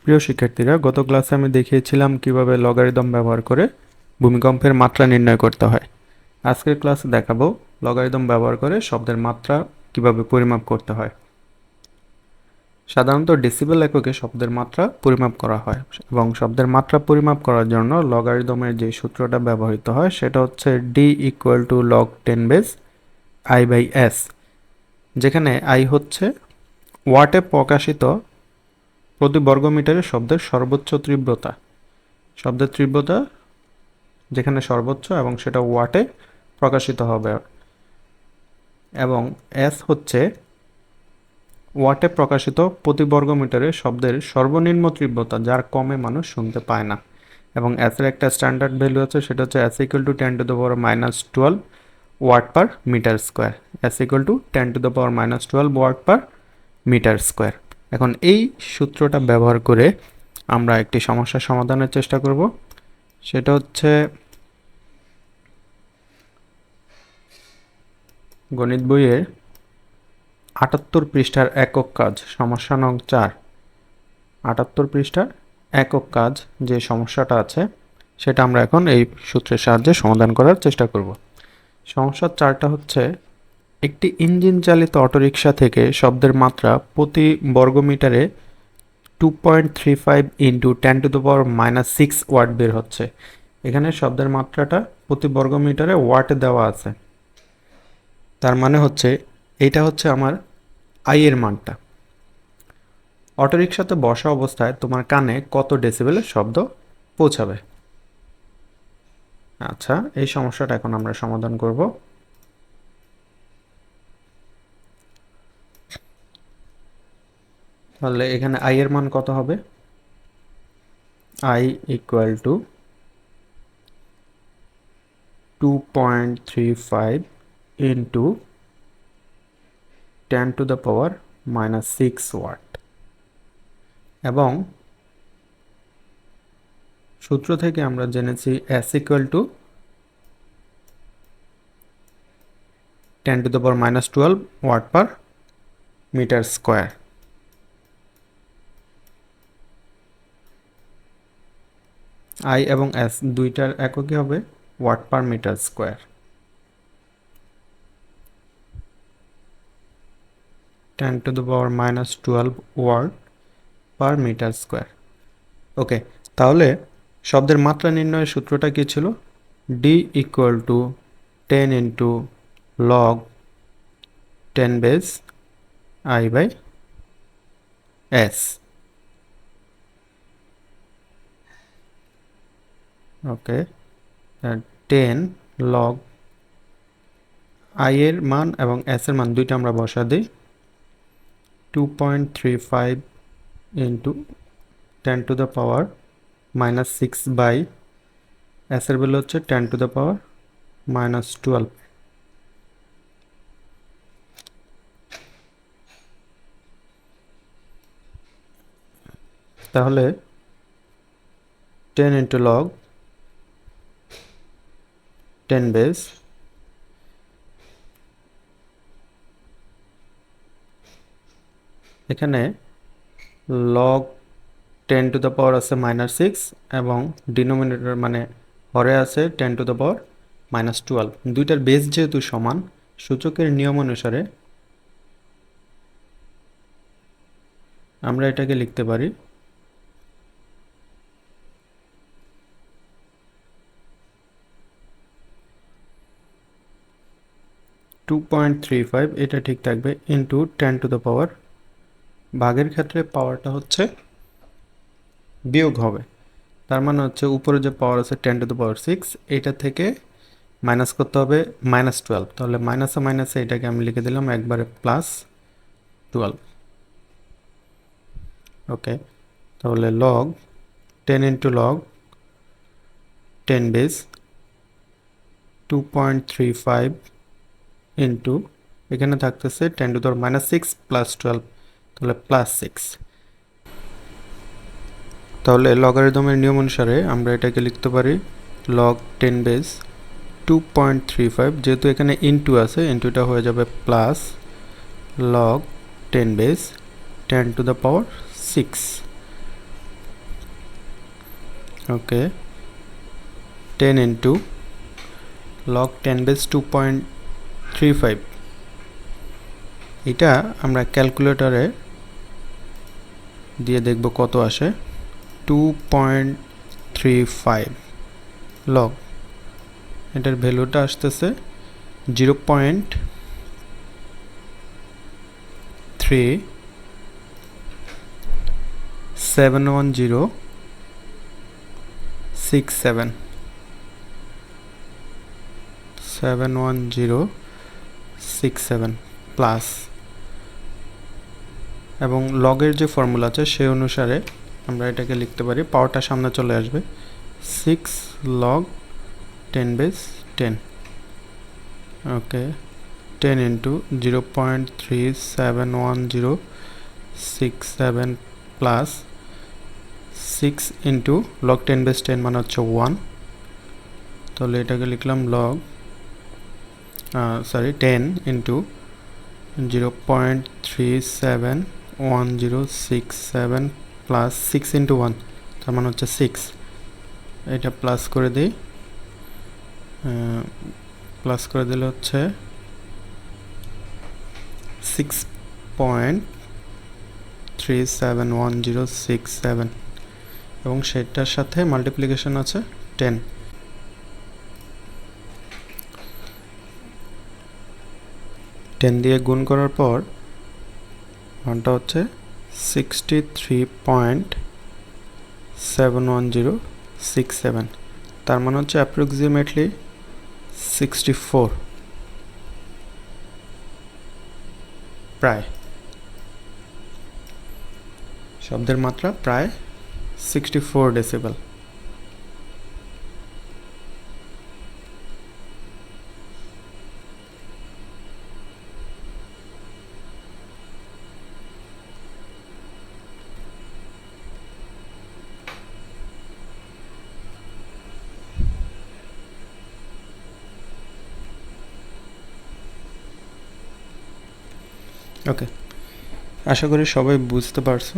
প্রিয় শিক্ষার্থীরা, গত ক্লাসে আমি দেখিয়েছিলাম কিভাবে লগারিদম ব্যবহার করে ভূমিকম্পের মাত্রা নির্ণয় করতে হয়। আজকের ক্লাসে দেখাবো লগারিদম ব্যবহার করে শব্দের মাত্রা কিভাবে পরিমাপ করতে হয়। সাধারণত ডেসিবেল এককে শব্দের মাত্রা পরিমাপ করা হয় এবং শব্দের মাত্রা পরিমাপ করার জন্য লগারিদমের যে সূত্রটা ব্যবহৃত হয় সেটা হচ্ছে D equal to log 10 base I by S, যেখানে আই হচ্ছে ওয়াটে প্রকাশিত প্রতি বর্গমিটারে শব্দের সর্বোচ্চ তীব্রতা। শব্দের তীব্রতা যেখানে সর্বোচ্চ এবং সেটা ওয়াটে প্রকাশিত হবে, এবং এস হচ্ছে ওয়াটে প্রকাশিত প্রতি বর্গমিটারে শব্দের সর্বনিম্ন তীব্রতা, যার কমে মানুষ শুনতে পায় না। এবং এস এর একটা স্ট্যান্ডার্ড ভ্যালু আছে, সেটা হচ্ছে S equal to 10⁻⁻12 watt per metre square. S equal to 10⁻⁻12 watt per metre square. এখন এই সূত্রটা ব্যবহার করে আমরা একটি সমস্যার সমাধানের চেষ্টা করব। সেটা হচ্ছে গণিত বইয়ের 78 পৃষ্ঠার একক কাজ, সমস্যা নং 4। 78 পৃষ্ঠার একক কাজ যে সমস্যাটা আছে সেটা আমরা এখন এই সূত্রের সাহায্যে সমাধান করার চেষ্টা করব। সমস্যার 4টা হচ্ছে, একটি ইঞ্জিন চালিত অটোরিকশা থেকে শব্দের মাত্রা প্রতি বর্গমিটারে 2.35 ইন্টু 10⁻⁻6 ওয়াট বের হচ্ছে। এখানে শব্দের মাত্রাটা প্রতি বর্গমিটারে ওয়াটে দেওয়া আছে, তার মানে হচ্ছে এইটা হচ্ছে আমার আই এর মানটা। অটোরিকশাতে বসা অবস্থায় তোমার কানে কত ডেসিবেলের শব্দ পৌঁছাবে? আচ্ছা, এই সমস্যাটা এখন আমরা সমাধান করব। তাহলে এখানে আই এর মান কত হবে? I equal to 2.35 into 10⁻⁻6 watt, এবং সূত্র থেকে আমরা জেনেছি S equal to 10⁻⁻12 watt per metre square. I এবং এস দুইটার এককই হবে watt per metre square. 10⁻⁻12 watt per metre square. Okay, তাহলে শব্দের মাত্রা নির্ণয়ের সূত্রটা কি ছিল? D equal to 10 into log 10 base I by S. Okay, 10 log I এর মান এবং এস এর মান দুইটা আমরা বসা দিই। 2.35 ইন্টু 10⁻⁻6 বাই এস এর ভ্যালু হচ্ছে 10⁻⁻12। তাহলে 10 ইন্টু লগ 10 বেস এখানে লগ 10⁻⁻6 এবং ডিনোমিনেটর মানে হরে আছে 10⁻⁻12। দুইটার বেস যেহেতু সমান, সূচকের নিয়ম অনুসারে আমরা এটাকে লিখতে পারি 2.35, এটা ঠিক থাকবে, ইন্টু 10⁻, ভাগের ক্ষেত্রে পাওয়ারটা হচ্ছে বিয়োগ হবে। তার মানে হচ্ছে উপরে যে পাওয়ার আছে 10⁻6, এটা থেকে মাইনাস করতে হবে -12। তাহলে মাইনাসে মাইনাসে এটাকে আমি লিখে দিলাম একবারে +12। ওকে, তাহলে log 10 into log 10 base 2.35 into এখানে থাকতেছে 10⁻6 প্লাস 12, তাহলে +6। তাহলে লগারিদমের নিয়ম অনুসারে আমরা এটাকে লিখতে পারি লগ 10 বেস 2.35, যেহেতু এখানে ইনটু আছে, ইনটুটা হয়ে যাবে প্লাস লগ 10 বেস 10⁻6 ওকে 10 ইন্টু log 10 বেস 2.35, এটা আমরা ক্যালকুলেটরে দিয়ে দেখব কত আসে। 2.35 log, এটার ভ্যালুটা আসতেছে 0.371067 71067 প্লাস, এবং লগের যে ফর্মুলা আছে সেই অনুসারে আমরা এটাকে লিখতে পারি, পাওয়ারটা সামনে চলে আসবে 6 log 10 বেস 10। ওকে 10 into 0.371067 plus 6 into log 10 base 10 মানে হচ্ছে 1, তাহলে এটাকে লিখলাম log 10 ইন্টু 0.371067 প্লাস 6 ইন্টু 1, তার মানে হচ্ছে 6, এটা প্লাস করে দিই, প্লাস করে দিলে হচ্ছে 6.371067 এবং সেটার সাথে মাল্টিপ্লিকেশন আছে 10। দিয়ে গুণ করার পর মানটা হচ্ছে 63.71067, তার মানে হচ্ছে অ্যাপ্রক্সিমেটলি 64, প্রায় শব্দের মাত্রা প্রায় 64 ডেসিবেল। ওকে, আশা করি সবাই বুঝতে পারছো।